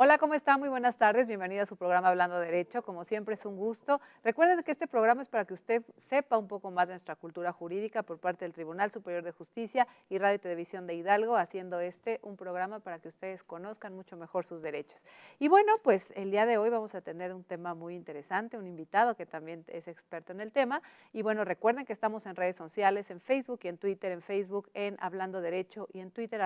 Hola, ¿cómo están? Muy buenas tardes. Bienvenido a su programa Hablando Derecho. Como siempre es un gusto. Recuerden que este programa es para que usted sepa un poco más de nuestra cultura jurídica por parte del Tribunal Superior de Justicia y Radio y Televisión de Hidalgo, haciendo un programa para que ustedes conozcan mucho mejor sus derechos. Y bueno, pues el día de hoy vamos a tener un tema muy interesante, un invitado que también es experto en el tema. Y bueno, recuerden que estamos en redes sociales, en Facebook y en Twitter, en Facebook en Hablando Derecho y en Twitter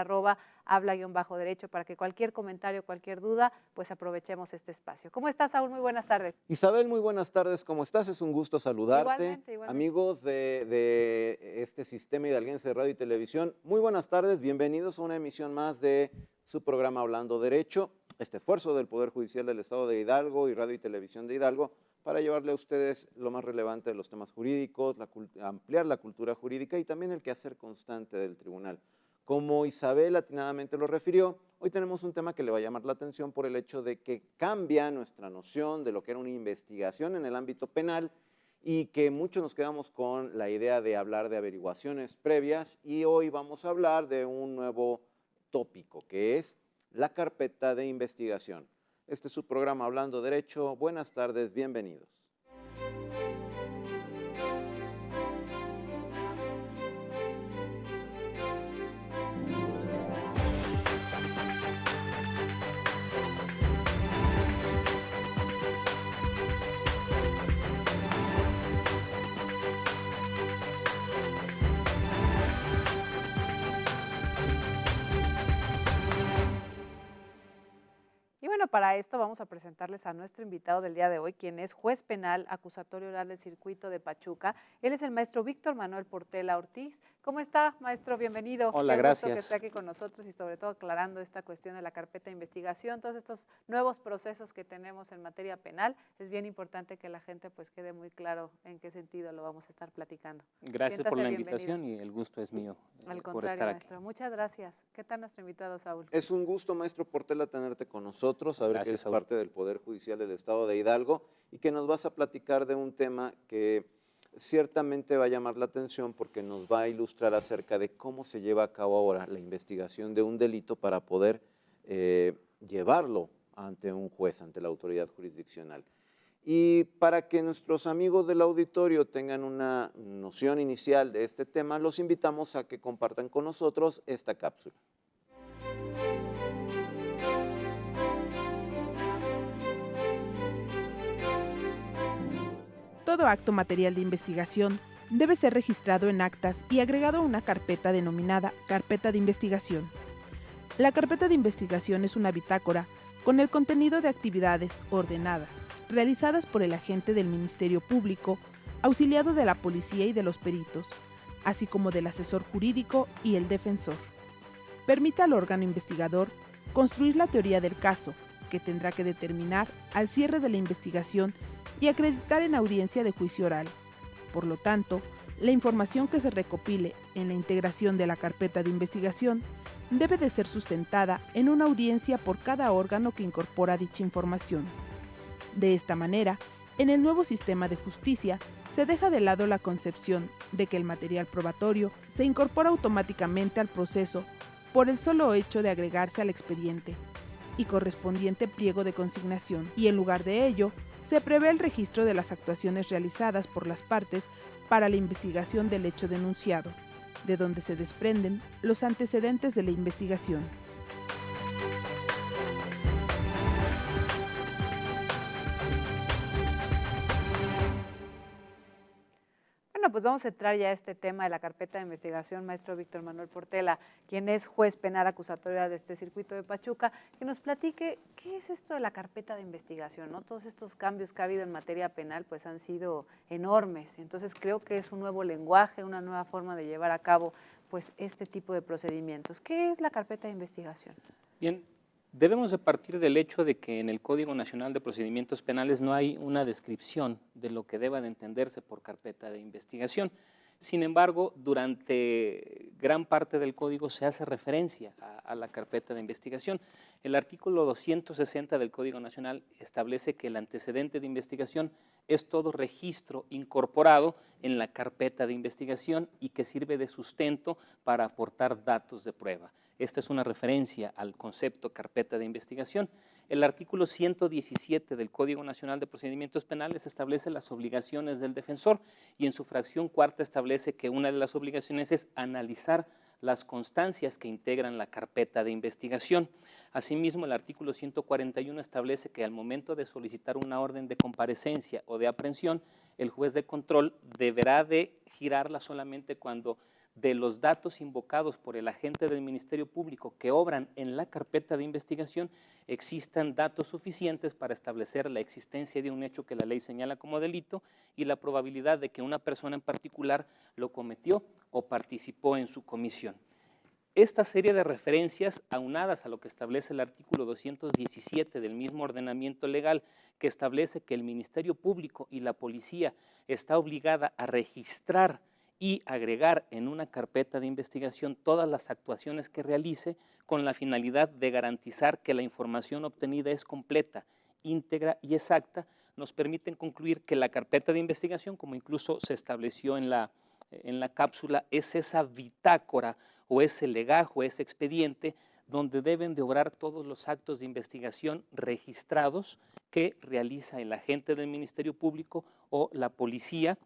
@habla_derecho para que cualquier comentario, cualquier duda, pues aprovechemos este espacio. ¿Cómo estás, Saúl? Muy buenas tardes. Isabel, muy buenas tardes, ¿cómo estás? Es un gusto saludarte. Igualmente. Amigos de este sistema hidalguense de radio y televisión, muy buenas tardes, bienvenidos a una emisión más de su programa Hablando Derecho, este esfuerzo del Poder Judicial del Estado de Hidalgo y Radio y Televisión de Hidalgo para llevarle a ustedes lo más relevante de los temas jurídicos, ampliar la cultura jurídica y también el quehacer constante del tribunal. Como Isabel atinadamente lo refirió, hoy tenemos un tema que le va a llamar la atención por el hecho de que cambia nuestra noción de lo que era una investigación en el ámbito penal y que muchos nos quedamos con la idea de hablar de averiguaciones previas y hoy vamos a hablar de un nuevo tópico que es la carpeta de investigación. Este es su programa Hablando Derecho. Buenas tardes, bienvenidos. Y bueno, para esto vamos a presentarles a nuestro invitado del día de hoy, quien es juez penal acusatorio oral del circuito de Pachuca. Él es el maestro Víctor Manuel Portela Ortiz. ¿Cómo está, maestro? Bienvenido. Hola, Qué gusto que esté gracias. aquí con nosotros y sobre todo aclarando esta cuestión de la carpeta de investigación, todos estos nuevos procesos que tenemos en materia penal. Es bien importante que la gente pues quede muy claro en qué sentido lo vamos a estar platicando. Gracias por Siéntase la bienvenido. invitación y el gusto es mío Al por contrario, estar aquí. maestro. Muchas gracias. ¿Qué tal nuestro invitado, Saúl? Es un gusto, maestro Portela, tenerte con nosotros, saber que Gracias, eres Saúl. parte del Poder Judicial del Estado de Hidalgo y que nos vas a platicar de un tema que ciertamente va a llamar la atención porque nos va a ilustrar acerca de cómo se lleva a cabo ahora la investigación de un delito para poder llevarlo ante un juez, ante la autoridad jurisdiccional. Y para que nuestros amigos del auditorio tengan una noción inicial de este tema, los invitamos a que compartan con nosotros esta cápsula. Todo acto material de investigación debe ser registrado en actas y agregado a una carpeta denominada carpeta de investigación. La carpeta de investigación es una bitácora con el contenido de actividades ordenadas, realizadas por el agente del Ministerio Público, auxiliado de la policía y de los peritos, así como del asesor jurídico y el defensor. Permite al órgano investigador construir la teoría del caso, que tendrá que determinar al cierre de la investigación y acreditar en audiencia de juicio oral. Por lo tanto, la información que se recopile en la integración de la carpeta de investigación debe de ser sustentada en una audiencia por cada órgano que incorpora dicha información. De esta manera, en el nuevo sistema de justicia se deja de lado la concepción de que el material probatorio se incorpora automáticamente al proceso por el solo hecho de agregarse al expediente y correspondiente pliego de consignación, y en lugar de ello, se prevé el registro de las actuaciones realizadas por las partes para la investigación del hecho denunciado, de donde se desprenden los antecedentes de la investigación. Bueno, pues vamos a entrar ya a este tema de la carpeta de investigación, maestro Víctor Manuel Portela, quien es juez penal acusatorio de este circuito de Pachuca, que nos platique qué es esto de la carpeta de investigación, ¿no? Todos estos cambios que ha habido en materia penal pues han sido enormes, entonces creo que es un nuevo lenguaje, una nueva forma de llevar a cabo pues este tipo de procedimientos. ¿Qué es la carpeta de investigación? Bien, debemos de partir del hecho de que en el Código Nacional de Procedimientos Penales no hay una descripción de lo que deba de entenderse por carpeta de investigación. Sin embargo, durante gran parte del código se hace referencia a la carpeta de investigación. El artículo 260 del Código Nacional establece que el antecedente de investigación es todo registro incorporado en la carpeta de investigación y que sirve de sustento para aportar datos de prueba. Esta es una referencia al concepto carpeta de investigación. El artículo 117 del Código Nacional de Procedimientos Penales establece las obligaciones del defensor y en su fracción cuarta establece que una de las obligaciones es analizar las constancias que integran la carpeta de investigación. Asimismo, el artículo 141 establece que al momento de solicitar una orden de comparecencia o de aprehensión, el juez de control deberá de girarla solamente cuando de los datos invocados por el agente del Ministerio Público que obran en la carpeta de investigación existan datos suficientes para establecer la existencia de un hecho que la ley señala como delito y la probabilidad de que una persona en particular lo cometió o participó en su comisión. Esta serie de referencias, aunadas a lo que establece el artículo 217 del mismo ordenamiento legal, que establece que el Ministerio Público y la Policía está obligada a registrar y agregar en una carpeta de investigación todas las actuaciones que realice con la finalidad de garantizar que la información obtenida es completa, íntegra y exacta, nos permiten concluir que la carpeta de investigación, como incluso se estableció en la cápsula, es esa bitácora o ese legajo, ese expediente donde deben de obrar todos los actos de investigación registrados que realiza el agente del Ministerio Público o la policía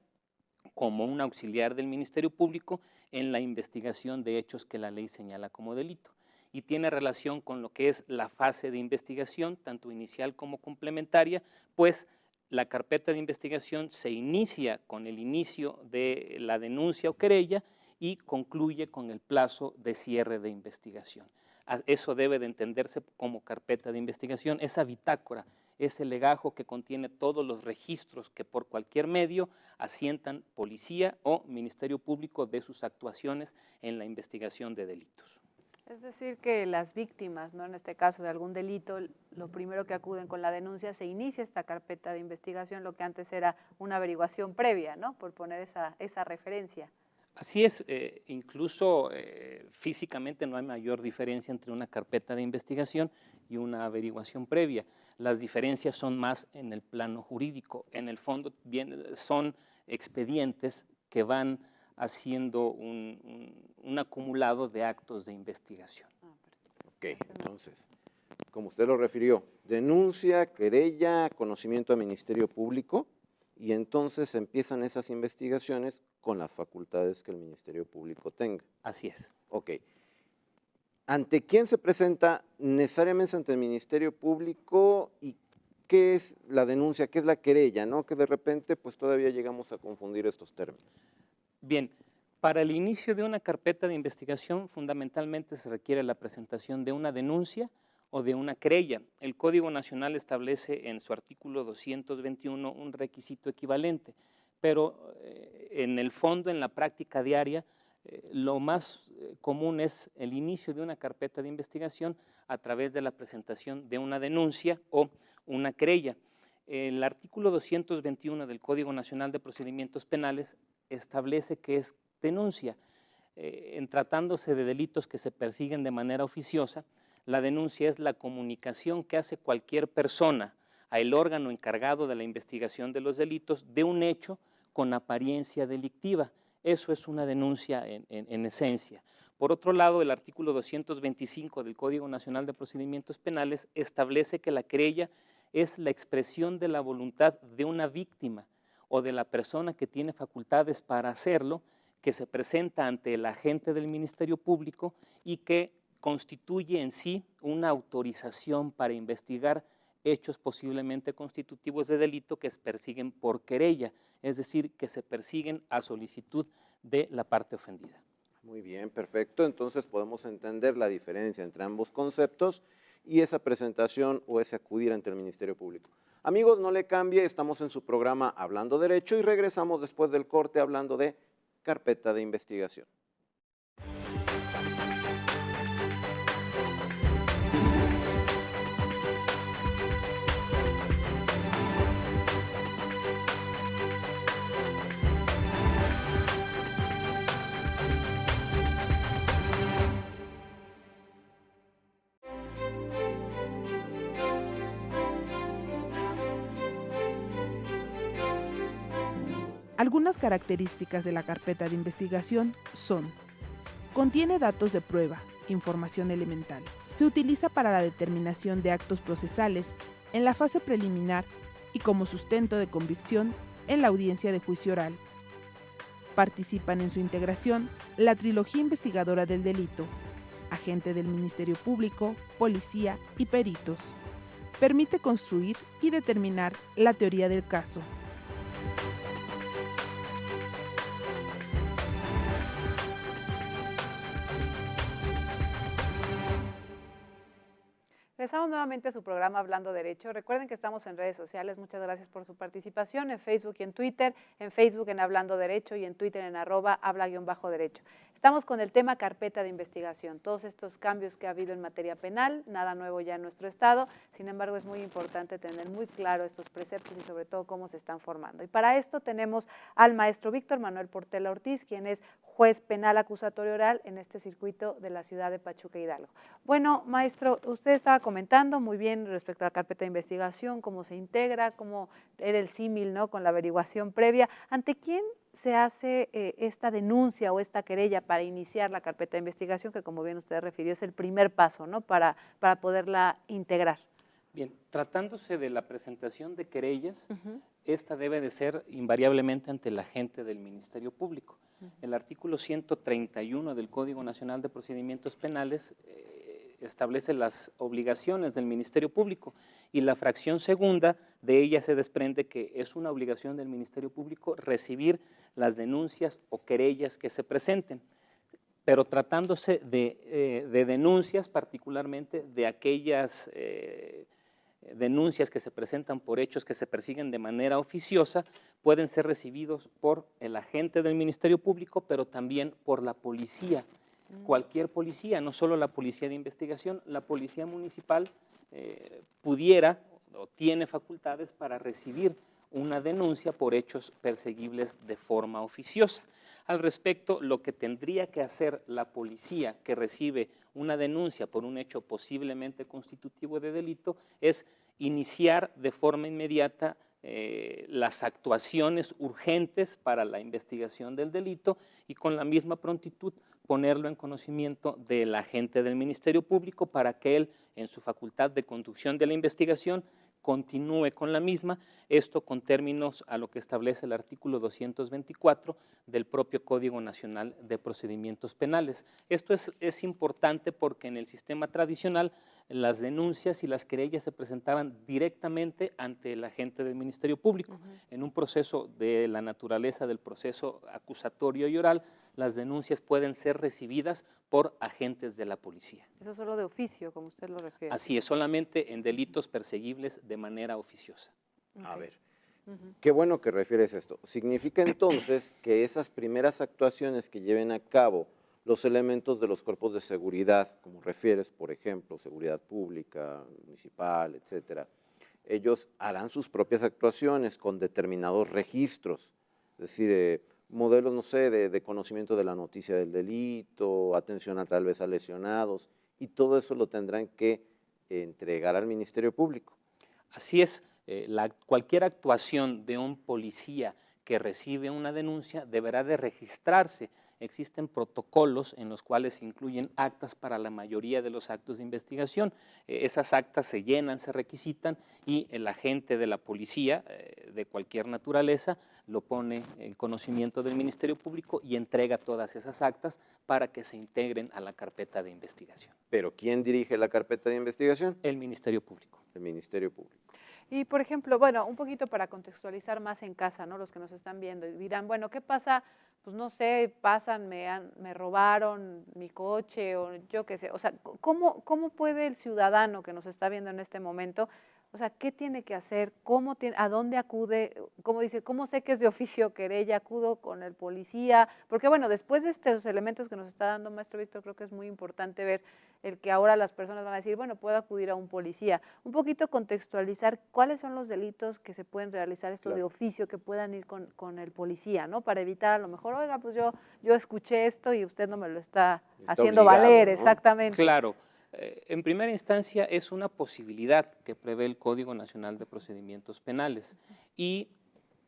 como un auxiliar del Ministerio Público en la investigación de hechos que la ley señala como delito. Y tiene relación con lo que es la fase de investigación, tanto inicial como complementaria, pues la carpeta de investigación se inicia con el inicio de la denuncia o querella y concluye con el plazo de cierre de investigación. Eso debe de entenderse como carpeta de investigación, esa bitácora, ese legajo que contiene todos los registros que por cualquier medio asientan policía o Ministerio Público de sus actuaciones en la investigación de delitos. Es decir, que las víctimas, ¿no?, en este caso de algún delito, lo primero que acuden con la denuncia, se inicia esta carpeta de investigación, lo que antes era una averiguación previa, ¿no?, por poner esa referencia. Así es, incluso físicamente no hay mayor diferencia entre una carpeta de investigación y una averiguación previa. Las diferencias son más en el plano jurídico. En el fondo son expedientes que van haciendo un acumulado de actos de investigación. Ok, entonces, como usted lo refirió, denuncia, querella, conocimiento al Ministerio Público, y entonces empiezan esas investigaciones con las facultades que el Ministerio Público tenga. Así es. Ok. ¿Ante quién se presenta? Necesariamente ante el Ministerio Público. ¿Y qué es la denuncia? ¿Qué es la querella? ¿No? Que de repente pues todavía llegamos a confundir estos términos. Bien, para el inicio de una carpeta de investigación fundamentalmente se requiere la presentación de una denuncia o de una querella. El Código Nacional establece en su artículo 221 un requisito equivalente, pero en el fondo, en la práctica diaria, lo más común es el inicio de una carpeta de investigación a través de la presentación de una denuncia o una querella. El artículo 221 del Código Nacional de Procedimientos Penales establece que es denuncia. En tratándose de delitos que se persiguen de manera oficiosa, la denuncia es la comunicación que hace cualquier persona al órgano encargado de la investigación de los delitos de un hecho con apariencia delictiva. Eso es una denuncia en esencia. Por otro lado, el artículo 225 del Código Nacional de Procedimientos Penales establece que la querella es la expresión de la voluntad de una víctima o de la persona que tiene facultades para hacerlo, que se presenta ante el agente del Ministerio Público y que constituye en sí una autorización para investigar hechos posiblemente constitutivos de delito que se persiguen por querella, es decir, que se persiguen a solicitud de la parte ofendida. Muy bien, perfecto. Entonces podemos entender la diferencia entre ambos conceptos y esa presentación o ese acudir ante el Ministerio Público. Amigos, no le cambie, estamos en su programa Hablando Derecho y regresamos después del corte hablando de carpeta de investigación. Algunas características de la carpeta de investigación son: contiene datos de prueba, información elemental. Se utiliza para la determinación de actos procesales en la fase preliminar y como sustento de convicción en la audiencia de juicio oral. Participan en su integración la trilogía investigadora del delito, agente del Ministerio Público, policía y peritos. Permite construir y determinar la teoría del caso. Regresamos nuevamente a su programa Hablando Derecho. Recuerden que estamos en redes sociales. Muchas gracias por su participación en Facebook y en Twitter. En Facebook en Hablando Derecho y en Twitter en @habla_derecho. Estamos con el tema carpeta de investigación. Todos estos cambios que ha habido en materia penal, nada nuevo ya en nuestro estado. Sin embargo, es muy importante tener muy claro estos preceptos y sobre todo cómo se están formando. Y para esto tenemos al maestro Víctor Manuel Portela Ortiz, quien es juez penal acusatorio oral en este circuito de la ciudad de Pachuca, Hidalgo. Bueno, maestro, usted estaba comentando muy bien respecto a la carpeta de investigación, cómo se integra, cómo era el símil, ¿no?, con la averiguación previa. ¿Ante quién se hace esta denuncia o esta querella para iniciar la carpeta de investigación, que como bien usted refirió es el primer paso, ¿no?, para poderla integrar? Bien, tratándose de la presentación de querellas, esta debe de ser invariablemente ante el agente del Ministerio Público. El artículo 131 del Código Nacional de Procedimientos Penales establece las obligaciones del Ministerio Público y la fracción segunda de ella se desprende que es una obligación del Ministerio Público recibir las denuncias o querellas que se presenten, pero tratándose de denuncias, particularmente de aquellas denuncias que se presentan por hechos que se persiguen de manera oficiosa, pueden ser recibidos por el agente del Ministerio Público, pero también por la policía. Cualquier policía, no solo la policía de investigación, la policía municipal pudiera o tiene facultades para recibir una denuncia por hechos perseguibles de forma oficiosa. Al respecto, lo que tendría que hacer la policía que recibe una denuncia por un hecho posiblemente constitutivo de delito es iniciar de forma inmediata las actuaciones urgentes para la investigación del delito y con la misma prontitud ponerlo en conocimiento del agente del Ministerio Público para que él, en su facultad de conducción de la investigación, continúe con la misma, esto con términos a lo que establece el artículo 224 del propio Código Nacional de Procedimientos Penales. Esto es importante porque en el sistema tradicional las denuncias y las querellas se presentaban directamente ante el agente del Ministerio Público. En un proceso de la naturaleza del proceso acusatorio y oral, las denuncias pueden ser recibidas por agentes de la policía. Eso es solo de oficio, como usted lo refiere. Así es, solamente en delitos perseguibles de manera oficiosa. A ver, qué bueno que refieres esto. Significa entonces que esas primeras actuaciones que lleven a cabo los elementos de los cuerpos de seguridad, como refieres, por ejemplo, seguridad pública, municipal, etcétera, ellos harán sus propias actuaciones con determinados registros, es decir, modelos, no sé, de conocimiento de la noticia del delito, atención a tal vez a lesionados, y todo eso lo tendrán que entregar al Ministerio Público. Así es, cualquier actuación de un policía que recibe una denuncia deberá de registrarse. Existen protocolos en los cuales se incluyen actas para la mayoría de los actos de investigación. Esas actas se llenan, se requisitan y el agente de la policía de cualquier naturaleza lo pone en conocimiento del Ministerio Público y entrega todas esas actas para que se integren a la carpeta de investigación. ¿Pero quién dirige la carpeta de investigación? El Ministerio Público. El Ministerio Público. Y, por ejemplo, bueno, un poquito para contextualizar más en casa, ¿no?, los que nos están viendo y dirán, bueno, ¿qué pasa? Pues no sé, pasan, me robaron mi coche o yo qué sé. O sea, ¿cómo puede el ciudadano que nos está viendo en este momento, o sea, qué tiene que hacer, a dónde acude, cómo dice, cómo sé que es de oficio querella, acudo con el policía? Porque bueno, después de estos elementos que nos está dando maestro Víctor, creo que es muy importante ver el que ahora las personas van a decir, bueno, puedo acudir a un policía. Un poquito contextualizar cuáles son los delitos que se pueden realizar esto de oficio, que puedan ir con el policía, ¿no? Para evitar a lo mejor, oiga, pues yo escuché esto y usted no me lo está haciendo obligado, valer, ¿no? exactamente. Claro. En primera instancia es una posibilidad que prevé el Código Nacional de Procedimientos Penales y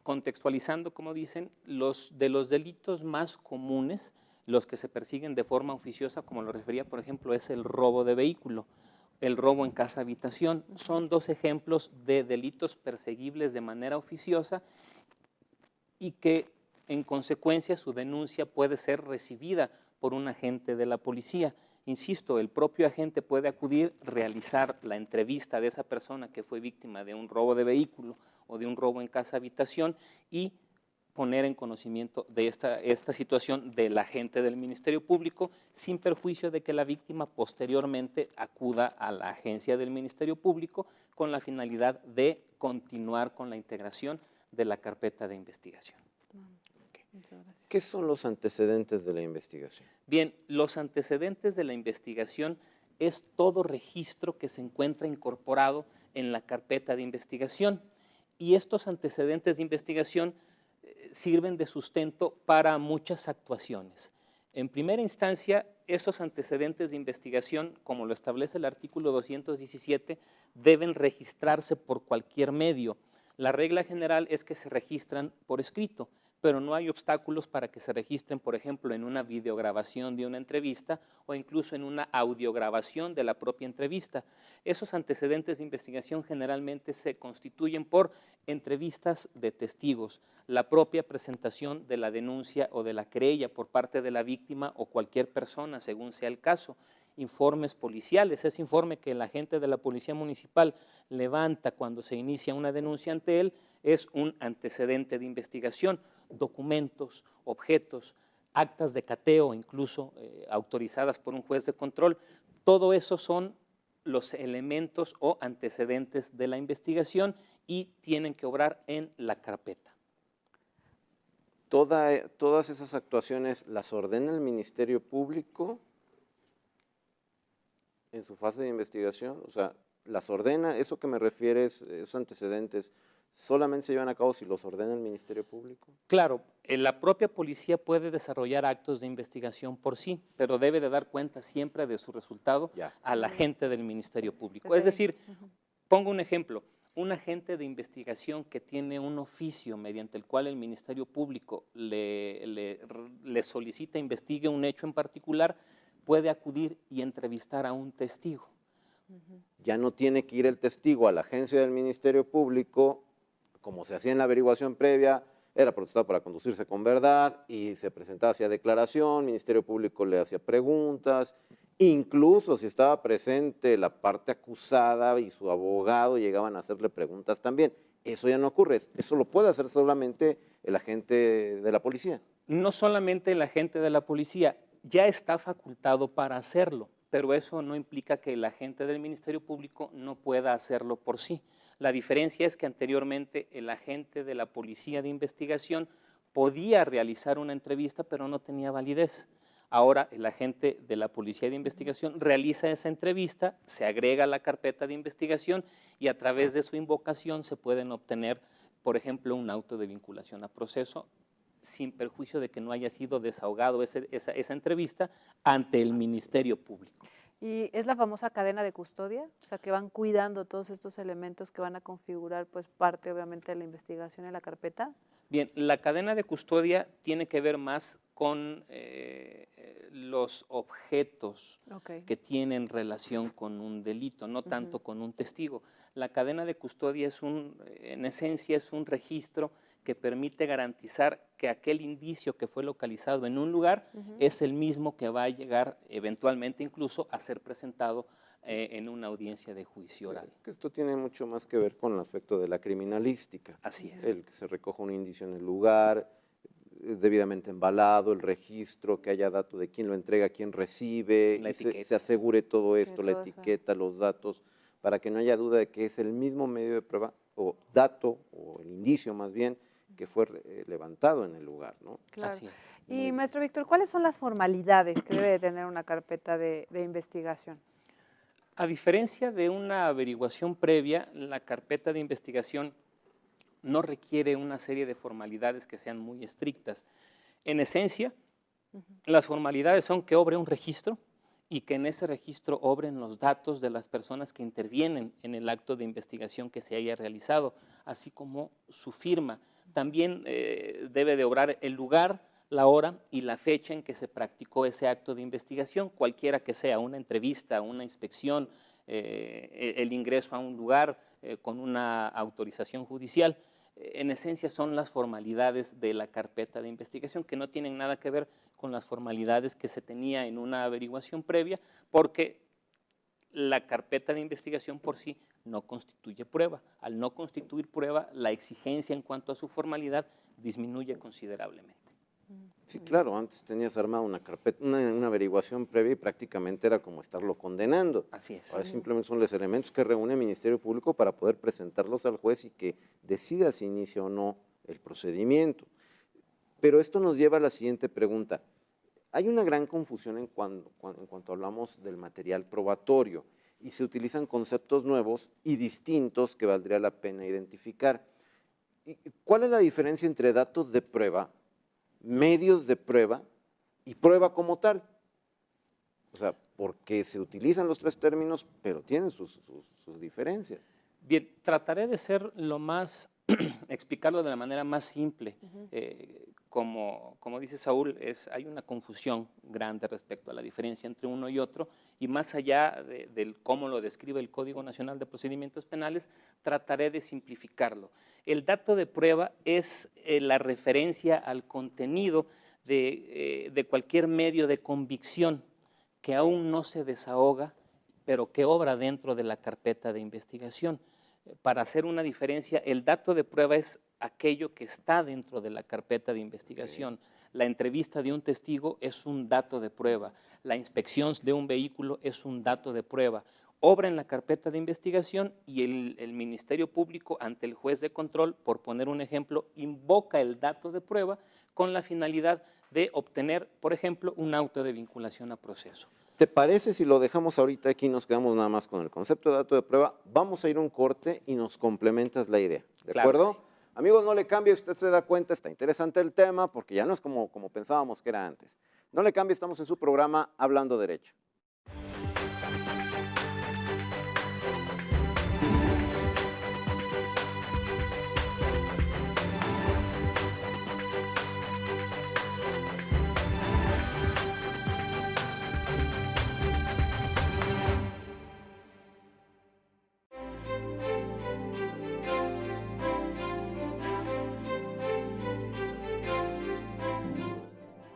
contextualizando, como dicen, de los delitos más comunes, Los que se persiguen de forma oficiosa, como lo refería, por ejemplo, es el robo de vehículo, el robo en casa habitación. Son dos ejemplos de delitos perseguibles de manera oficiosa y que en consecuencia su denuncia puede ser recibida por un agente de la policía. Insisto, el propio agente puede acudir, realizar la entrevista de esa persona que fue víctima de un robo de vehículo o de un robo en casa habitación y poner en conocimiento de esta situación del agente del Ministerio Público, sin perjuicio de que la víctima posteriormente acuda a la agencia del Ministerio Público con la finalidad de continuar con la integración de la carpeta de investigación. ¿Qué son los antecedentes de la investigación? Bien, los antecedentes de la investigación es todo registro que se encuentra incorporado en la carpeta de investigación, y estos antecedentes de investigación sirven de sustento para muchas actuaciones. En primera instancia, esos antecedentes de investigación, como lo establece el artículo 217, deben registrarse por cualquier medio. La regla general es que se registran por escrito, pero no hay obstáculos para que se registren, por ejemplo, en una videograbación de una entrevista o incluso en una audiograbación de la propia entrevista. Esos antecedentes de investigación generalmente se constituyen por entrevistas de testigos, la propia presentación de la denuncia o de la querella por parte de la víctima o cualquier persona, según sea el caso, informes policiales, ese informe que el agente de la Policía Municipal levanta cuando se inicia una denuncia ante él, es un antecedente de investigación. Documentos, objetos, actas de cateo, incluso autorizadas por un juez de control, todo eso son los elementos o antecedentes de la investigación y tienen que obrar en la carpeta. Todas esas actuaciones las ordena el Ministerio Público en su fase de investigación, o sea, las ordena, eso que me refieres, esos antecedentes, ¿solamente se llevan a cabo si los ordena el Ministerio Público? Claro, la propia policía puede desarrollar actos de investigación por sí, pero debe de dar cuenta siempre de su resultado al agente del Ministerio Público. Es decir, pongo un ejemplo, un agente de investigación que tiene un oficio mediante el cual el Ministerio Público le solicita investigue un hecho en particular, puede acudir y entrevistar a un testigo. Ya no tiene que ir el testigo a la agencia del Ministerio Público, como se hacía en la averiguación previa, era protestado para conducirse con verdad y se presentaba, hacía declaración, el Ministerio Público le hacía preguntas, incluso si estaba presente la parte acusada y su abogado llegaban a hacerle preguntas también. Eso ya no ocurre, eso lo puede hacer solamente el agente de la policía. No solamente el agente de la policía, ya está facultado para hacerlo, pero eso no implica que el agente del Ministerio Público no pueda hacerlo por sí. La diferencia es que anteriormente el agente de la Policía de Investigación podía realizar una entrevista, pero no tenía validez. Ahora el agente de la Policía de Investigación realiza esa entrevista, se agrega a la carpeta de investigación y a través de su invocación se pueden obtener, por ejemplo, un auto de vinculación a proceso, sin perjuicio de que no haya sido desahogado esa entrevista ante el Ministerio Público. ¿Y es la famosa cadena de custodia? O sea, que van cuidando todos estos elementos que van a configurar pues parte obviamente de la investigación en la carpeta. Bien, la cadena de custodia tiene que ver más con los objetos que tienen relación con un delito, no tanto con un testigo. La cadena de custodia en esencia es un registro que permite garantizar que aquel indicio que fue localizado en un lugar es el mismo que va a llegar eventualmente incluso a ser presentado en una audiencia de juicio oral. Esto tiene mucho más que ver con el aspecto de la criminalística. Así es. El que se recoja un indicio en el lugar, debidamente embalado, el registro, que haya dato de quién lo entrega, quién recibe, se asegure todo esto, la etiqueta, los datos, para que no haya duda de que es el mismo medio de prueba o dato, o el indicio más bien, que fue levantado en el lugar, ¿no? Claro. Así es. Y maestro Víctor, ¿cuáles son las formalidades que debe de tener una carpeta de investigación? A diferencia de una averiguación previa, la carpeta de investigación no requiere una serie de formalidades que sean muy estrictas. En esencia, las formalidades son que obre un registro y que en ese registro obren los datos de las personas que intervienen en el acto de investigación que se haya realizado, así como su firma. También debe de obrar el lugar, la hora y la fecha en que se practicó ese acto de investigación, cualquiera que sea, una entrevista, una inspección, el ingreso a un lugar con una autorización judicial. En esencia son las formalidades de la carpeta de investigación que no tienen nada que ver con las formalidades que se tenía en una averiguación previa, porque la carpeta de investigación por sí no constituye prueba. Al no constituir prueba, la exigencia en cuanto a su formalidad disminuye considerablemente. Sí, claro, antes tenías armada una carpeta, una averiguación previa y prácticamente era como estarlo condenando. Así es. Ahora simplemente son los elementos que reúne el Ministerio Público para poder presentarlos al juez y que decida si inicia o no el procedimiento. Pero esto nos lleva a la siguiente pregunta. Hay una gran confusión en cuanto hablamos del material probatorio y se utilizan conceptos nuevos y distintos que valdría la pena identificar. ¿Cuál es la diferencia entre datos de prueba, medios de prueba y prueba como tal? O sea, porque se utilizan los tres términos, pero tienen sus diferencias. Bien, trataré de ser lo más, explicarlo de la manera más simple. Como dice Saúl, hay una confusión grande respecto a la diferencia entre uno y otro, y más allá de cómo lo describe el Código Nacional de Procedimientos Penales, trataré de simplificarlo. El dato de prueba es la referencia al contenido de cualquier medio de convicción que aún no se desahoga, pero que obra dentro de la carpeta de investigación. Para hacer una diferencia, el dato de prueba es aquello que está dentro de la carpeta de investigación. La entrevista de un testigo es un dato de prueba. La inspección de un vehículo es un dato de prueba. Obra en la carpeta de investigación y el Ministerio Público ante el juez de control, por poner un ejemplo, invoca el dato de prueba con la finalidad de obtener, por ejemplo, un auto de vinculación a proceso. ¿Te parece si lo dejamos ahorita aquí y nos quedamos nada más con el concepto de dato de prueba? Vamos a ir a un corte y nos complementas la idea, ¿de acuerdo? Sí. Amigos, no le cambie, usted se da cuenta, está interesante el tema porque ya no es como pensábamos que era antes. No le cambie, estamos en su programa Hablando Derecho.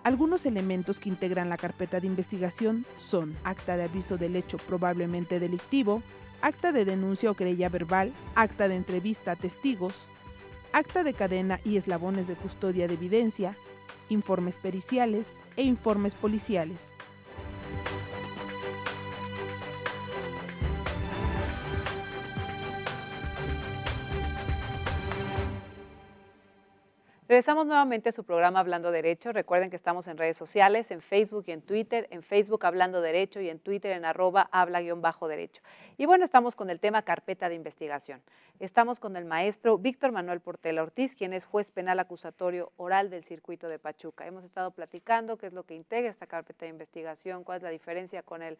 Algunos elementos que integran la carpeta de investigación son acta de aviso del hecho probablemente delictivo, acta de denuncia o querella verbal, acta de entrevista a testigos, acta de cadena y eslabones de custodia de evidencia, informes periciales e informes policiales. Regresamos nuevamente a su programa Hablando Derecho. Recuerden que estamos en redes sociales, en Facebook y en Twitter. En Facebook Hablando Derecho y en Twitter en @habla_derecho. Y bueno, estamos con el tema carpeta de investigación. Estamos con el maestro Víctor Manuel Portela Ortiz, quien es juez penal acusatorio oral del circuito de Pachuca. Hemos estado platicando qué es lo que integra esta carpeta de investigación, cuál es la diferencia con el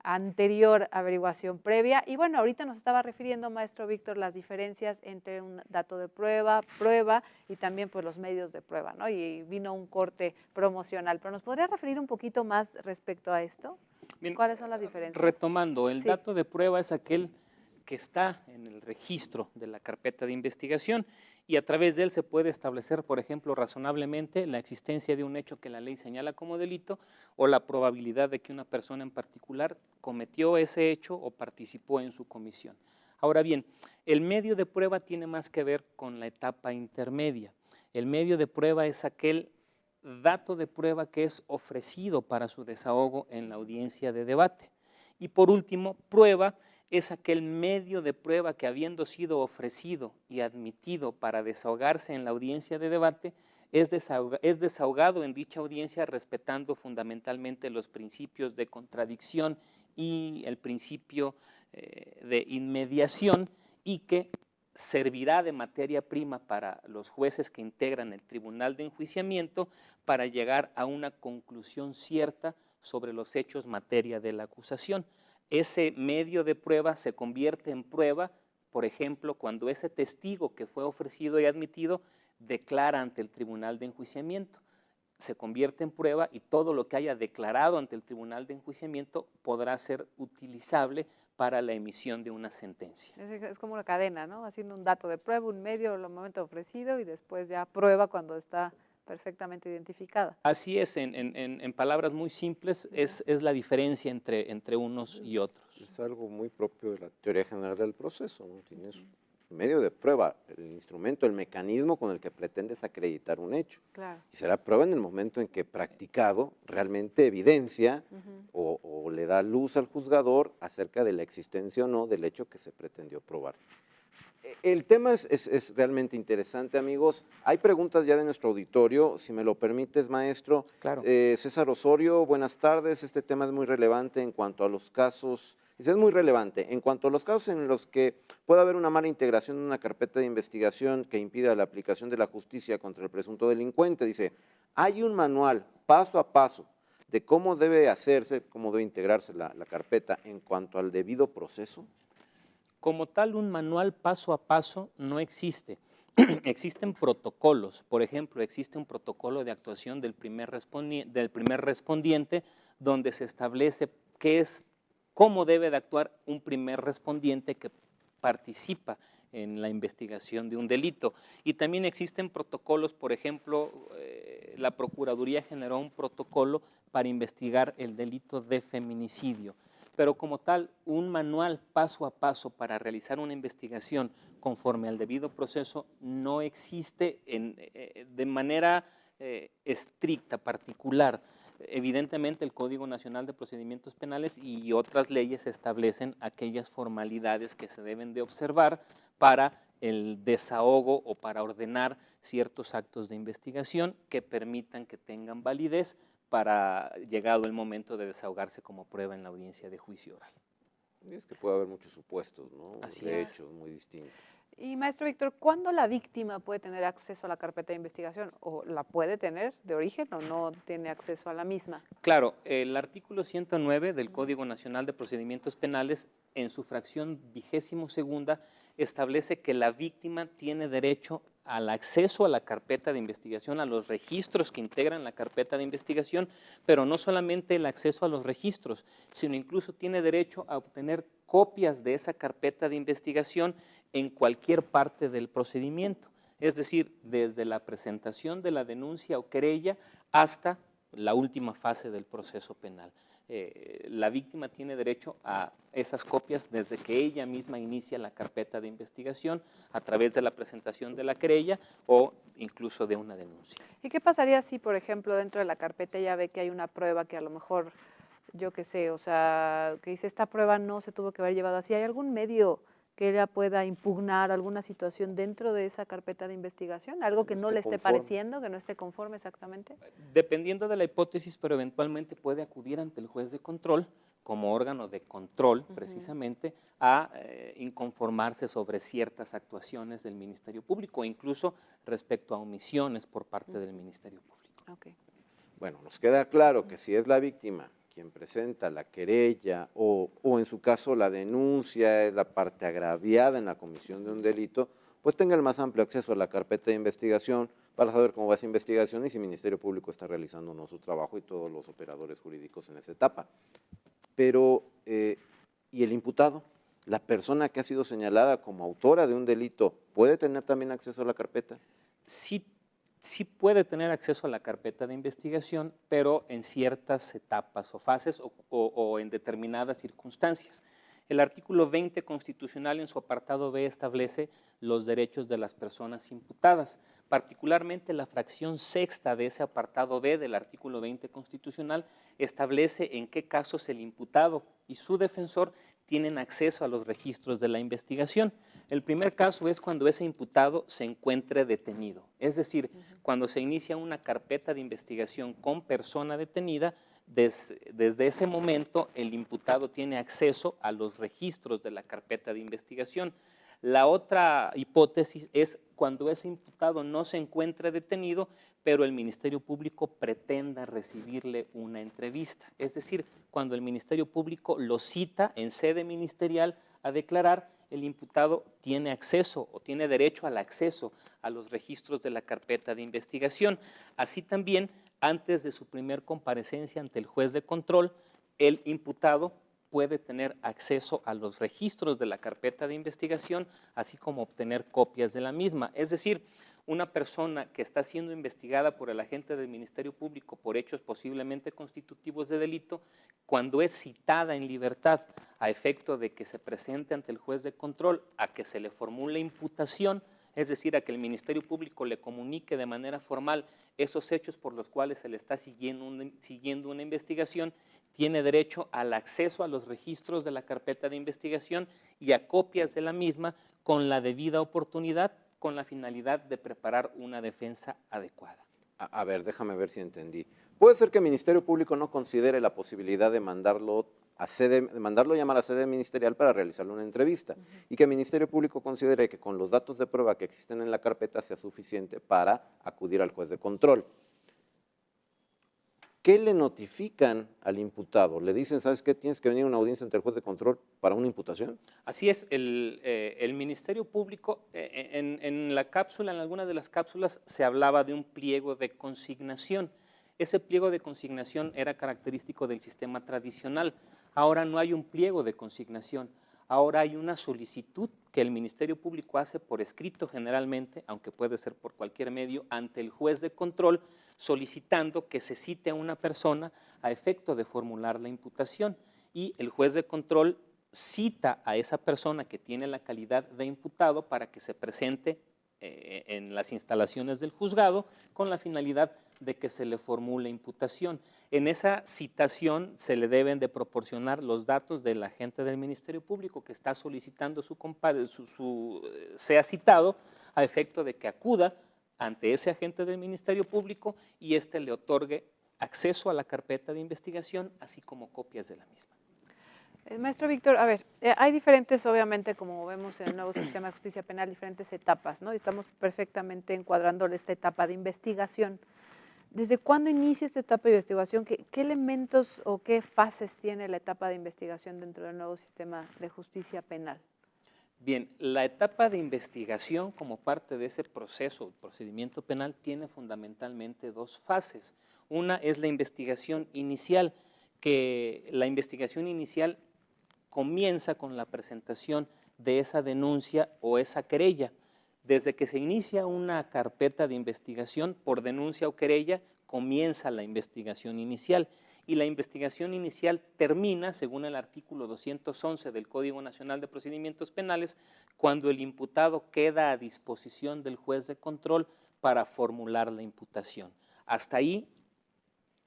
anterior averiguación previa. Y bueno, ahorita nos estaba refiriendo, maestro Víctor, las diferencias entre un dato de prueba y también pues los medios de prueba, ¿no? Y vino un corte promocional, pero ¿nos podría referir un poquito más respecto a esto? Bien, ¿cuáles son las diferencias? Retomando, el dato de prueba es aquel que está en el registro de la carpeta de investigación y a través de él se puede establecer, por ejemplo, razonablemente la existencia de un hecho que la ley señala como delito o la probabilidad de que una persona en particular cometió ese hecho o participó en su comisión. Ahora bien, el medio de prueba tiene más que ver con la etapa intermedia. El medio de prueba es aquel dato de prueba que es ofrecido para su desahogo en la audiencia de debate. Y por último, prueba es aquel medio de prueba que, habiendo sido ofrecido y admitido para desahogarse en la audiencia de debate, es desahogado en dicha audiencia respetando fundamentalmente los principios de contradicción y el principio de inmediación, y que servirá de materia prima para los jueces que integran el tribunal de enjuiciamiento para llegar a una conclusión cierta sobre los hechos materia de la acusación. Ese medio de prueba se convierte en prueba, por ejemplo, cuando ese testigo que fue ofrecido y admitido declara ante el tribunal de enjuiciamiento. se convierte en prueba y todo lo que haya declarado ante el tribunal de enjuiciamiento podrá ser utilizable para la emisión de una sentencia. Es como una cadena, ¿no? Haciendo un dato de prueba, un medio, el momento ofrecido y después ya prueba cuando está perfectamente identificada. Así es, en palabras muy simples, es la diferencia entre unos y otros. Es algo muy propio de la teoría general del proceso, ¿no? Tienes medio de prueba, el instrumento, el mecanismo con el que pretendes acreditar un hecho. Claro. Y será prueba en el momento en que practicado realmente evidencia o le da luz al juzgador acerca de la existencia o no del hecho que se pretendió probar. El tema es realmente interesante, amigos. Hay preguntas ya de nuestro auditorio, si me lo permites, maestro. Claro. César Osorio, buenas tardes. Este tema es muy relevante en cuanto a los casos. Dice, es muy relevante en cuanto a los casos en los que puede haber una mala integración de una carpeta de investigación que impida la aplicación de la justicia contra el presunto delincuente. Dice, hay un manual paso a paso de cómo debe hacerse, cómo debe integrarse la carpeta en cuanto al debido proceso. Como tal, un manual paso a paso no existe. Existen protocolos. Por ejemplo, existe un protocolo de actuación del primer respondiente donde se establece cómo debe de actuar un primer respondiente que participa en la investigación de un delito. Y también existen protocolos, por ejemplo, la Procuraduría generó un protocolo para investigar el delito de feminicidio. Pero como tal, un manual paso a paso para realizar una investigación conforme al debido proceso no existe de manera estricta, particular. Evidentemente, el Código Nacional de Procedimientos Penales y otras leyes establecen aquellas formalidades que se deben de observar para el desahogo o para ordenar ciertos actos de investigación que permitan que tengan validez para llegado el momento de desahogarse como prueba en la audiencia de juicio oral. Y es que puede haber muchos supuestos, ¿no? Así de es. hechos muy distintos. Y maestro Víctor, ¿cuándo la víctima puede tener acceso a la carpeta de investigación? ¿O la puede tener de origen o no tiene acceso a la misma? Claro, el artículo 109 del Código Nacional de Procedimientos Penales, en su fracción 22ª, establece que la víctima tiene derecho al acceso a la carpeta de investigación, a los registros que integran la carpeta de investigación, pero no solamente el acceso a los registros, sino incluso tiene derecho a obtener copias de esa carpeta de investigación en cualquier parte del procedimiento, es decir, desde la presentación de la denuncia o querella hasta la última fase del proceso penal. La víctima tiene derecho a esas copias desde que ella misma inicia la carpeta de investigación a través de la presentación de la querella o incluso de una denuncia. ¿Y qué pasaría si, por ejemplo, dentro de la carpeta ella ve que hay una prueba que a lo mejor, yo qué sé, o sea, que dice esta prueba no se tuvo que haber llevado así? ¿Hay algún medio que ella pueda impugnar alguna situación dentro de esa carpeta de investigación? ¿Algo que no le esté pareciendo, que no esté conforme exactamente? Dependiendo de la hipótesis, pero eventualmente puede acudir ante el juez de control como órgano de control, precisamente, a inconformarse sobre ciertas actuaciones del Ministerio Público, incluso respecto a omisiones por parte del Ministerio Público. Okay. Bueno, nos queda claro que si es la víctima quien presenta la querella o en su caso la denuncia, es la parte agraviada en la comisión de un delito, pues tenga el más amplio acceso a la carpeta de investigación para saber cómo va esa investigación y si el Ministerio Público está realizando o no su trabajo y todos los operadores jurídicos en esa etapa. Pero, ¿y el imputado? ¿La persona que ha sido señalada como autora de un delito puede tener también acceso a la carpeta? Sí puede tener acceso a la carpeta de investigación, pero en ciertas etapas o fases o en determinadas circunstancias. El artículo 20 constitucional en su apartado B establece los derechos de las personas imputadas, particularmente la fracción sexta de ese apartado B del artículo 20 constitucional establece en qué casos el imputado y su defensor tienen acceso a los registros de la investigación. El primer caso es cuando ese imputado se encuentre detenido, es decir, cuando se inicia una carpeta de investigación con persona detenida, desde ese momento el imputado tiene acceso a los registros de la carpeta de investigación. La otra hipótesis es cuando ese imputado no se encuentre detenido, pero el Ministerio Público pretenda recibirle una entrevista, es decir, cuando el Ministerio Público lo cita en sede ministerial a declarar el imputado tiene acceso o tiene derecho al acceso a los registros de la carpeta de investigación. Así también, antes de su primer comparecencia ante el juez de control, el imputado puede tener acceso a los registros de la carpeta de investigación, así como obtener copias de la misma. Es decir, una persona que está siendo investigada por el agente del Ministerio Público por hechos posiblemente constitutivos de delito, cuando es citada en libertad a efecto de que se presente ante el juez de control, a que se le formule imputación, es decir, a que el Ministerio Público le comunique de manera formal esos hechos por los cuales se le está siguiendo una investigación, tiene derecho al acceso a los registros de la carpeta de investigación y a copias de la misma con la debida oportunidad, con la finalidad de preparar una defensa adecuada. A ver, déjame ver si entendí. ¿Puede ser que el Ministerio Público no considere la posibilidad de mandarlo llamar a sede ministerial para realizarle una entrevista y que el Ministerio Público considere que con los datos de prueba que existen en la carpeta sea suficiente para acudir al juez de control? ¿Qué le notifican al imputado? ¿Le dicen, sabes qué, tienes que venir a una audiencia ante el juez de control para una imputación? Así es, el Ministerio Público, en la cápsula, en alguna de las cápsulas, se hablaba de un pliego de consignación. Ese pliego de consignación era característico del sistema tradicional. Ahora no hay un pliego de consignación, ahora hay una solicitud que el Ministerio Público hace por escrito generalmente, aunque puede ser por cualquier medio, ante el juez de control, solicitando que se cite a una persona a efecto de formular la imputación. Y el juez de control cita a esa persona que tiene la calidad de imputado para que se presente en las instalaciones del juzgado con la finalidad de que se le formule imputación. En esa citación se le deben de proporcionar los datos del agente del Ministerio Público que está solicitando sea citado a efecto de que acuda ante ese agente del Ministerio Público y éste le otorgue acceso a la carpeta de investigación, así como copias de la misma. Maestro Víctor, a ver, hay diferentes, obviamente, como vemos en el nuevo sistema de justicia penal, diferentes etapas, ¿no? Y estamos perfectamente encuadrando esta etapa de investigación. ¿Desde cuándo inicia esta etapa de investigación? ¿Qué elementos o qué fases tiene la etapa de investigación dentro del nuevo sistema de justicia penal? Bien, la etapa de investigación como parte de ese proceso, procedimiento penal, tiene fundamentalmente dos fases. Una es la investigación inicial, que la investigación inicial comienza con la presentación de esa denuncia o esa querella. Desde que se inicia una carpeta de investigación por denuncia o querella, comienza la investigación inicial. Y la investigación inicial termina, según el artículo 211 del Código Nacional de Procedimientos Penales, cuando el imputado queda a disposición del juez de control para formular la imputación. Hasta ahí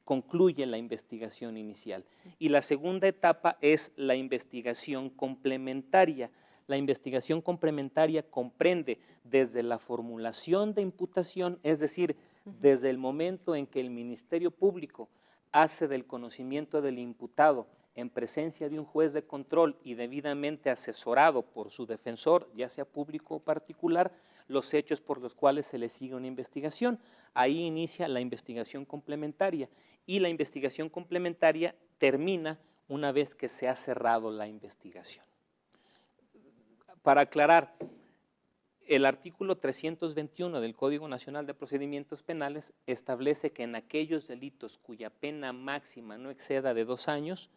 concluye la investigación inicial. Y la segunda etapa es la investigación complementaria. La investigación complementaria comprende desde la formulación de imputación, es decir, desde el momento en que el Ministerio Público hace del conocimiento del imputado en presencia de un juez de control y debidamente asesorado por su defensor, ya sea público o particular, los hechos por los cuales se le sigue una investigación. Ahí inicia la investigación complementaria y la investigación complementaria termina una vez que se ha cerrado la investigación. Para aclarar, el artículo 321 del Código Nacional de Procedimientos Penales establece que en aquellos delitos cuya pena máxima no exceda de 2 años,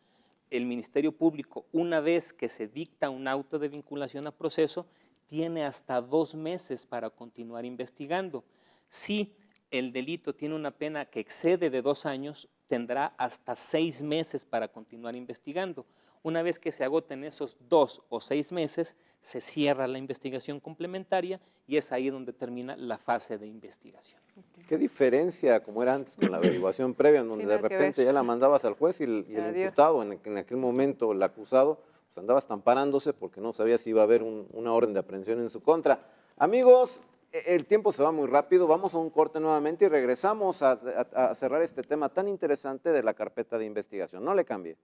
el Ministerio Público, una vez que se dicta un auto de vinculación a proceso, tiene hasta 2 meses para continuar investigando. Si el delito tiene una pena que excede de 2 años, tendrá hasta 6 meses para continuar investigando. Una vez que se agoten esos 2 o 6 meses, se cierra la investigación complementaria y es ahí donde termina la fase de investigación. ¿Qué diferencia, como era antes, con la averiguación previa, en donde de repente ya la mandabas al juez y el imputado, en aquel momento el acusado, pues andaba estamparándose porque no sabía si iba a haber una orden de aprehensión en su contra? Amigos, el tiempo se va muy rápido, vamos a un corte nuevamente y regresamos a cerrar este tema tan interesante de la carpeta de investigación. No le cambie.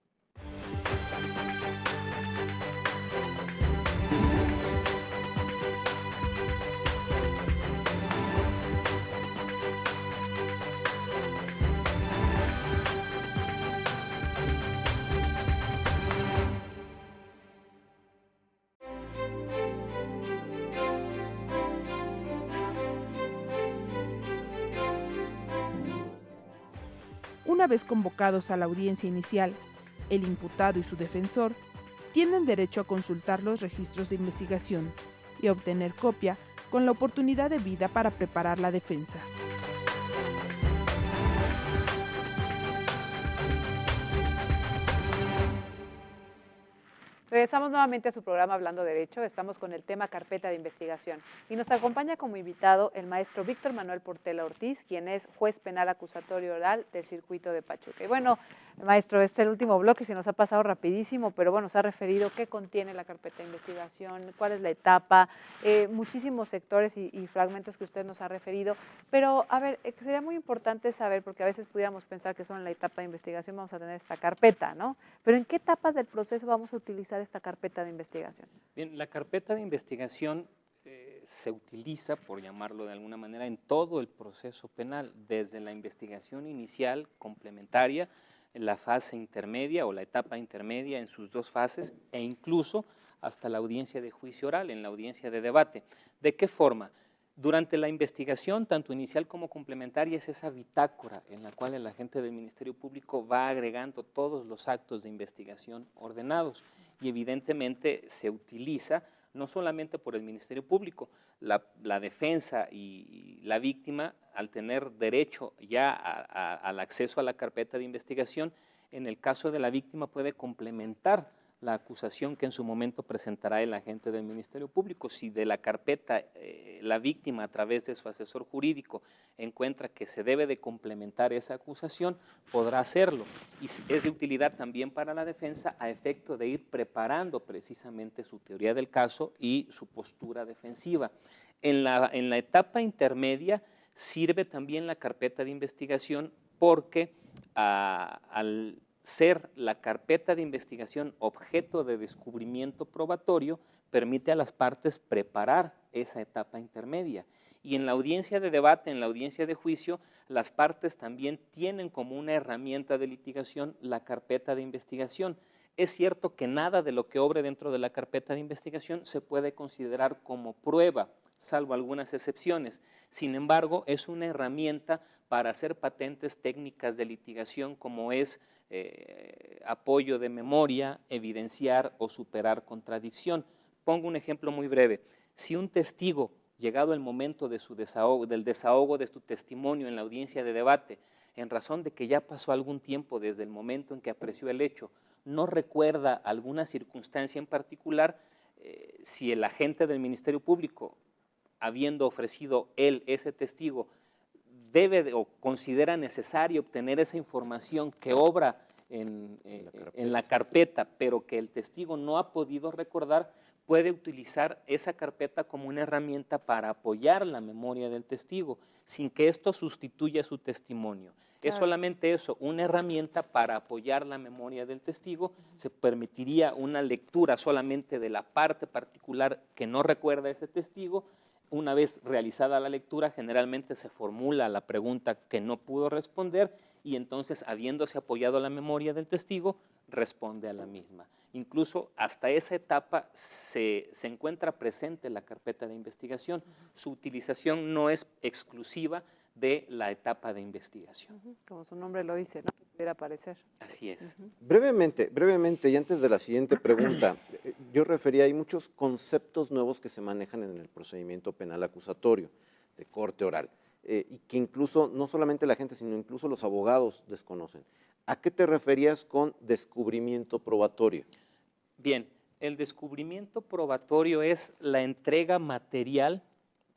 Una vez convocados a la audiencia inicial, el imputado y su defensor tienen derecho a consultar los registros de investigación y a obtener copia con la oportunidad debida para preparar la defensa. Regresamos nuevamente a su programa Hablando Derecho. Estamos con el tema carpeta de investigación y nos acompaña como invitado el maestro Víctor Manuel Portela Ortiz, quien es juez penal acusatorio oral del circuito de Pachuca. Y bueno, maestro, este es el último bloque, se nos ha pasado rapidísimo, pero bueno, se ha referido qué contiene la carpeta de investigación, cuál es la etapa, muchísimos sectores y fragmentos que usted nos ha referido. Pero a ver, sería muy importante saber, porque a veces pudiéramos pensar que solo en la etapa de investigación vamos a tener esta carpeta, ¿no? Pero ¿en qué etapas del proceso vamos a utilizar esta carpeta de investigación? Bien, la carpeta de investigación se utiliza, por llamarlo de alguna manera, en todo el proceso penal, desde la investigación inicial, complementaria, la fase intermedia o la etapa intermedia en sus dos fases e incluso hasta la audiencia de juicio oral, en la audiencia de debate. ¿De qué forma? Durante la investigación, tanto inicial como complementaria, es esa bitácora en la cual el agente del Ministerio Público va agregando todos los actos de investigación ordenados y evidentemente se utiliza no solamente por el Ministerio Público, la defensa y la víctima, al tener derecho ya al acceso a la carpeta de investigación, en el caso de la víctima puede complementar la acusación que en su momento presentará el agente del Ministerio Público. Si de la carpeta la víctima, a través de su asesor jurídico, encuentra que se debe de complementar esa acusación, podrá hacerlo. Y es de utilidad también para la defensa a efecto de ir preparando precisamente su teoría del caso y su postura defensiva. En la etapa intermedia sirve también la carpeta de investigación porque al ser la carpeta de investigación objeto de descubrimiento probatorio, permite a las partes preparar esa etapa intermedia. Y en la audiencia de debate, en la audiencia de juicio, las partes también tienen como una herramienta de litigación la carpeta de investigación. Es cierto que nada de lo que obre dentro de la carpeta de investigación se puede considerar como prueba, salvo algunas excepciones. Sin embargo, es una herramienta para hacer patentes técnicas de litigación como es apoyo de memoria, evidenciar o superar contradicción. Pongo un ejemplo muy breve. Si un testigo, llegado el momento de del desahogo de su testimonio en la audiencia de debate, en razón de que ya pasó algún tiempo desde el momento en que apreció el hecho, no recuerda alguna circunstancia en particular, si el agente del Ministerio Público, habiendo ofrecido él ese testigo, debe o considera necesario obtener esa información que obra en la carpeta, pero que el testigo no ha podido recordar, puede utilizar esa carpeta como una herramienta para apoyar la memoria del testigo, sin que esto sustituya su testimonio. Claro. Es solamente eso, una herramienta para apoyar la memoria del testigo. Se permitiría una lectura solamente de la parte particular que no recuerda ese testigo. Una vez realizada la lectura, generalmente se formula la pregunta que no pudo responder y entonces, habiéndose apoyado la memoria del testigo, responde a la misma. Incluso hasta esa etapa se encuentra presente la carpeta de investigación. Su utilización no es exclusiva de la etapa de investigación. Como su nombre lo dice, ¿no? Pudiera parecer. Así es. Brevemente, y antes de la siguiente pregunta, yo refería, hay muchos conceptos nuevos que se manejan en el procedimiento penal acusatorio de corte oral, y que incluso, no solamente la gente, sino incluso los abogados desconocen. ¿A qué te referías con descubrimiento probatorio? Bien, el descubrimiento probatorio es la entrega material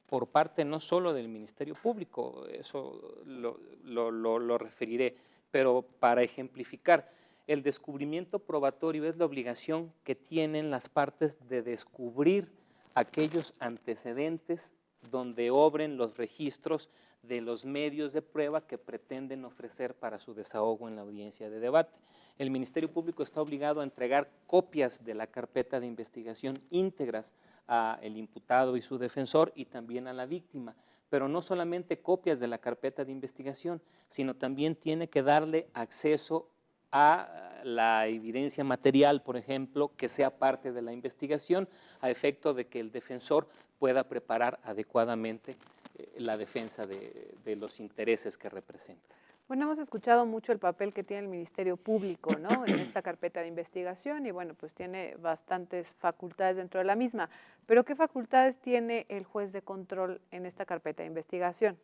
por parte no solo del Ministerio Público, eso lo referiré, pero para ejemplificar, el descubrimiento probatorio es la obligación que tienen las partes de descubrir aquellos antecedentes donde obren los registros de los medios de prueba que pretenden ofrecer para su desahogo en la audiencia de debate. El Ministerio Público está obligado a entregar copias de la carpeta de investigación íntegras al imputado y su defensor y también a la víctima, pero no solamente copias de la carpeta de investigación, sino también tiene que darle acceso a la evidencia material, por ejemplo, que sea parte de la investigación, a efecto de que el defensor pueda preparar adecuadamente la defensa de los intereses que representa. Bueno, hemos escuchado mucho el papel que tiene el Ministerio Público, ¿no?, en esta carpeta de investigación y bueno, pues tiene bastantes facultades dentro de la misma. Pero ¿qué facultades tiene el juez de control en esta carpeta de investigación?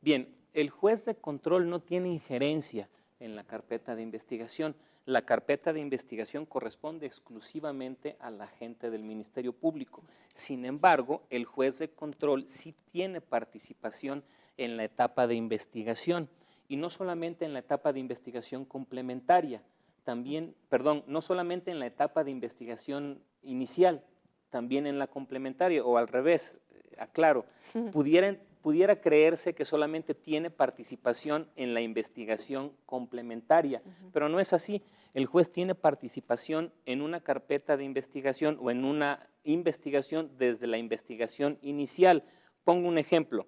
Bien, el juez de control no tiene injerencia en la carpeta de investigación. La carpeta de investigación corresponde exclusivamente al agente del Ministerio Público. Sin embargo, el juez de control sí tiene participación en la etapa de investigación, y no solamente en la etapa de investigación complementaria, también, perdón, no solamente en la etapa de investigación inicial, también en la complementaria, o al revés, aclaro, pudiera creerse que solamente tiene participación en la investigación complementaria, pero no es así. El juez tiene participación en una carpeta de investigación o en una investigación desde la investigación inicial. Pongo un ejemplo.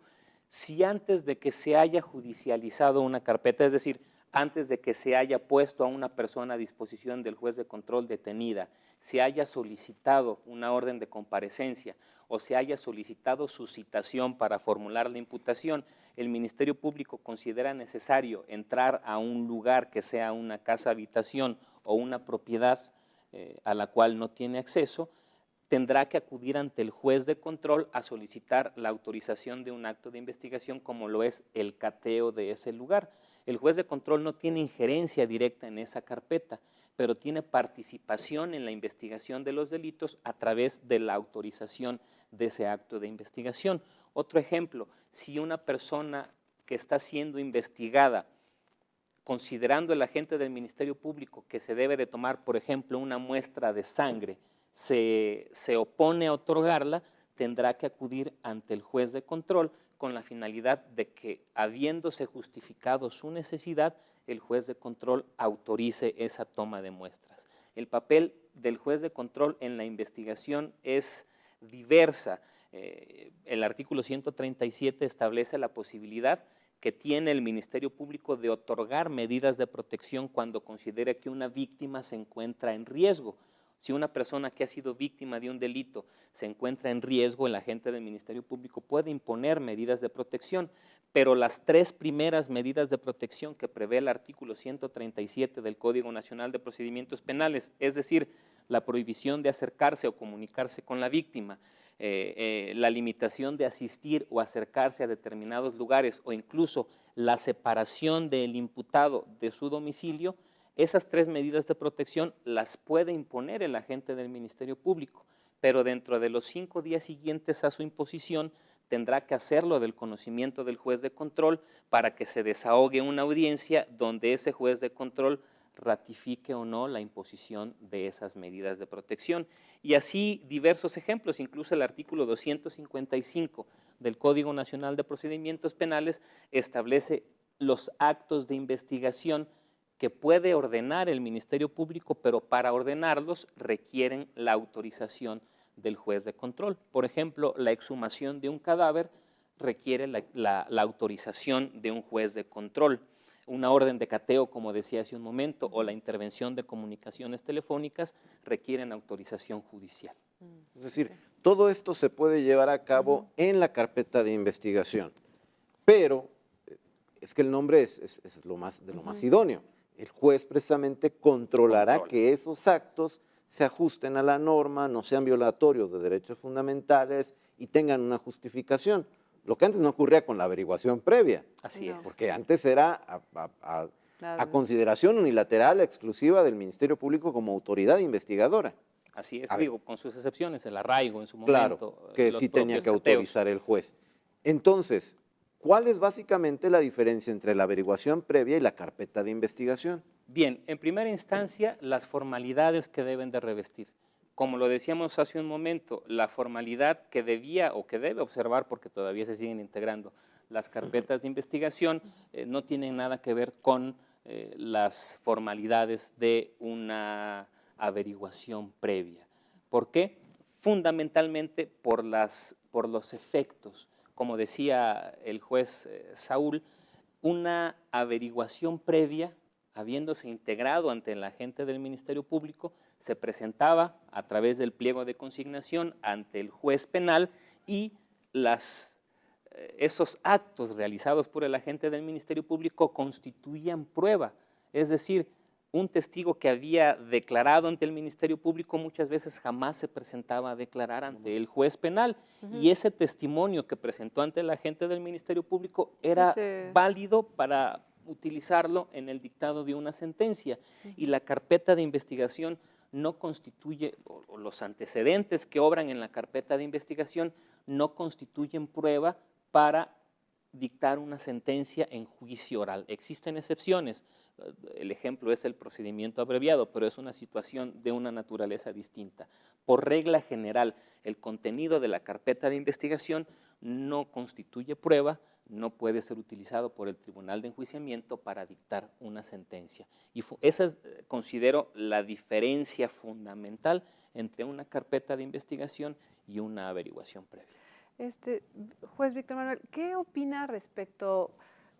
Si antes de que se haya judicializado una carpeta, es decir, antes de que se haya puesto a una persona a disposición del juez de control detenida, se haya solicitado una orden de comparecencia o se haya solicitado su citación para formular la imputación, el Ministerio Público considera necesario entrar a un lugar que sea una casa habitación o una propiedad a la cual no tiene acceso, tendrá que acudir ante el juez de control a solicitar la autorización de un acto de investigación, como lo es el cateo de ese lugar. El juez de control no tiene injerencia directa en esa carpeta, pero tiene participación en la investigación de los delitos a través de la autorización de ese acto de investigación. Otro ejemplo, si una persona que está siendo investigada, considerando el agente del Ministerio Público que se debe de tomar, por ejemplo, una muestra de sangre, se opone a otorgarla, tendrá que acudir ante el juez de control con la finalidad de que, habiéndose justificado su necesidad, el juez de control autorice esa toma de muestras. El papel del juez de control en la investigación es diversa. El artículo 137 establece la posibilidad que tiene el Ministerio Público de otorgar medidas de protección cuando considere que una víctima se encuentra en riesgo. Si una persona que ha sido víctima de un delito se encuentra en riesgo, el agente del Ministerio Público puede imponer medidas de protección, pero las 3 primeras medidas de protección que prevé el artículo 137 del Código Nacional de Procedimientos Penales, es decir, la prohibición de acercarse o comunicarse con la víctima, la limitación de asistir o acercarse a determinados lugares o incluso la separación del imputado de su domicilio, esas 3 medidas de protección las puede imponer el agente del Ministerio Público, pero dentro de los 5 días siguientes a su imposición tendrá que hacerlo del conocimiento del juez de control para que se desahogue una audiencia donde ese juez de control ratifique o no la imposición de esas medidas de protección. Y así diversos ejemplos, incluso el artículo 255 del Código Nacional de Procedimientos Penales establece los actos de investigación que puede ordenar el Ministerio Público, pero para ordenarlos requieren la autorización del juez de control. Por ejemplo, la exhumación de un cadáver requiere la autorización de un juez de control. Una orden de cateo, como decía hace un momento, o la intervención de comunicaciones telefónicas requieren autorización judicial. Es decir, todo esto se puede llevar a cabo en la carpeta de investigación, pero es que el nombre es lo más idóneo. El juez precisamente controlará que esos actos se ajusten a la norma, no sean violatorios de derechos fundamentales y tengan una justificación. Lo que antes no ocurría con la averiguación previa. Así es. Porque antes era a consideración unilateral, exclusiva del Ministerio Público como autoridad investigadora. Así es, digo, con sus excepciones, el arraigo en su Claro, momento. que sí tenía que autorizar el juez. Entonces, ¿cuál es básicamente la diferencia entre la averiguación previa y la carpeta de investigación? Bien, en primera instancia, las formalidades que deben de revestir. Como lo decíamos hace un momento, la formalidad que debía o que debe observar, porque todavía se siguen integrando las carpetas de investigación, no tienen nada que ver con las formalidades de una averiguación previa. ¿Por qué? Fundamentalmente por los efectos. Como decía el juez Saúl, una averiguación previa, habiéndose integrado ante el agente del Ministerio Público, se presentaba a través del pliego de consignación ante el juez penal y las esos actos realizados por el agente del Ministerio Público constituían prueba. Es decir, un testigo que había declarado ante el Ministerio Público muchas veces jamás se presentaba a declarar ante el juez penal, y ese testimonio que presentó ante el agente del Ministerio Público era válido para utilizarlo en el dictado de una sentencia, y la carpeta de investigación no constituye, o los antecedentes que obran en la carpeta de investigación no constituyen prueba para dictar una sentencia en juicio oral. Existen excepciones, el ejemplo es el procedimiento abreviado, pero es una situación de una naturaleza distinta. Por regla general, el contenido de la carpeta de investigación no constituye prueba, no puede ser utilizado por el Tribunal de Enjuiciamiento para dictar una sentencia. Y esa es, considero, la diferencia fundamental entre una carpeta de investigación y una averiguación previa. Juez Víctor Manuel, ¿qué opina respecto,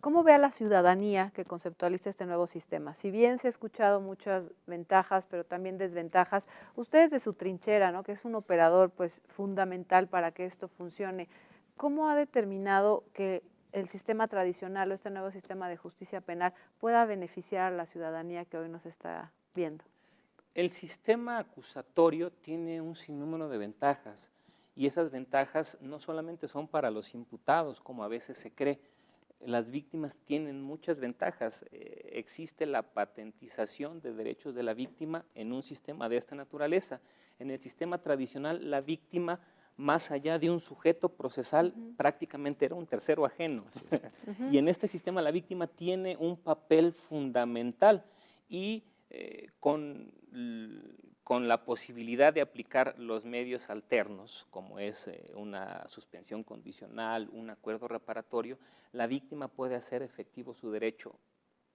cómo ve a la ciudadanía que conceptualiza este nuevo sistema? Si bien se ha escuchado muchas ventajas, pero también desventajas, usted desde su trinchera, ¿no?, que es un operador pues fundamental para que esto funcione, ¿cómo ha determinado que el sistema tradicional o este nuevo sistema de justicia penal pueda beneficiar a la ciudadanía que hoy nos está viendo? El sistema acusatorio tiene un sinnúmero de ventajas, y esas ventajas no solamente son para los imputados, como a veces se cree. Las víctimas tienen muchas ventajas. Existe la patentización de derechos de la víctima en un sistema de esta naturaleza. En el sistema tradicional, la víctima, más allá de un sujeto procesal, prácticamente era un tercero ajeno. Y en este sistema la víctima tiene un papel fundamental, y con la posibilidad de aplicar los medios alternos, como es una suspensión condicional, un acuerdo reparatorio, la víctima puede hacer efectivo su derecho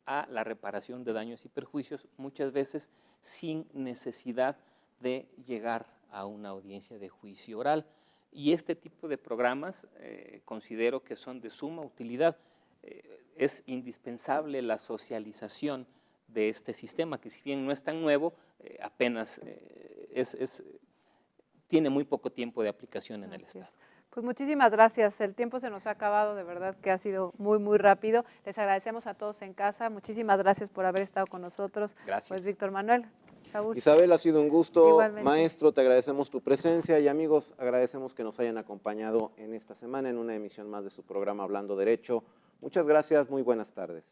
a la reparación de daños y perjuicios, muchas veces sin necesidad de llegar a una audiencia de juicio oral. Y este tipo de programas considero que son de suma utilidad. Es indispensable la socialización de este sistema, que si bien no es tan nuevo, apenas tiene muy poco tiempo de aplicación en el Estado. Pues muchísimas gracias, el tiempo se nos ha acabado, de verdad que ha sido muy, muy rápido. Les agradecemos a todos en casa, muchísimas gracias por haber estado con nosotros. Gracias. Pues Víctor Manuel, Saúl. Isabel, ha sido un gusto. Igualmente. Maestro, te agradecemos tu presencia, y amigos, agradecemos que nos hayan acompañado en esta semana en una emisión más de su programa Hablando Derecho. Muchas gracias, muy buenas tardes.